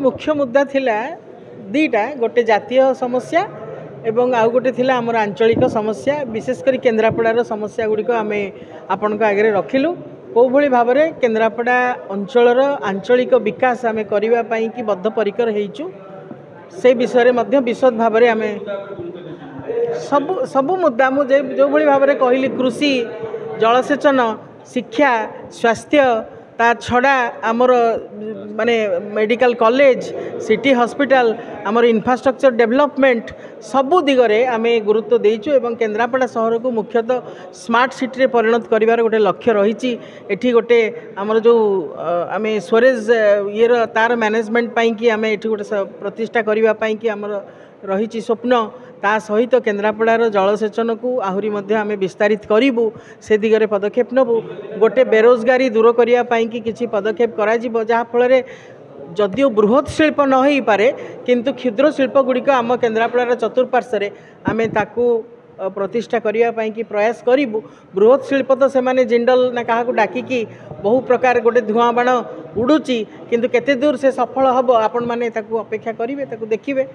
मुख्य मुद्दा थिला दीटा गोटे जातीय समस्या एवं आउ गोटे थिला आमर आंचलिक समस्या विशेषकर केन्द्रापड़ार समस्या गुड़िक आम आपण आगे रखिलु कौ भली भाव में केन्द्रापड़ा अंचलर आंचलिक विकास आम करने की बद्धपरिकर होइचु से विषय में विशद भाव में आम सबु मुद्दा मुझे जो भली भाव में कहली कृषि जलसेचन शिक्षा स्वास्थ्य ता छड़ा आमर माने मेडिकल कॉलेज सिटी हॉस्पिटल आमर इंफ्रास्ट्रक्चर डेवलपमेंट सबु दिगरे आम गुरुत्व देइचु एवं केन्द्रापड़ा सहर को मुख्यतः स्मार्ट सिटी रे परिणत करिवार गोटे लक्ष्य रही एठी गोटे आमर जो आम स्टोरेज ये तार मैनेजमेंट पाई कि आम एठी गोटे प्रतिष्ठा करबा पाई कि आमर रही स्वप्न ता सहित केन्द्रापड़ार जलसेचन को आहुरी आम विस्तारित करूँ से दिगरे पदक्षेप नबू गोटे बेरोजगारी दूर करने कि किसी पदक्षेप करा जहाँफल जदियो बृहत शिल्प न हो पारे किंतु क्षुद्र शिल्प गुड़िक आम केन्द्रापड़ार चतुर्पार्श्व आम ताकू प्रतिष्ठा करने की प्रयास करूँ बृहत शिल्प तो से जिंडल ना क्या डाकिकी बहु प्रकार गोटे धुआं बाण उड़ूची किंतु केते दूर से सफल हम आपण मैंने अपेक्षा करेंगे देखिए।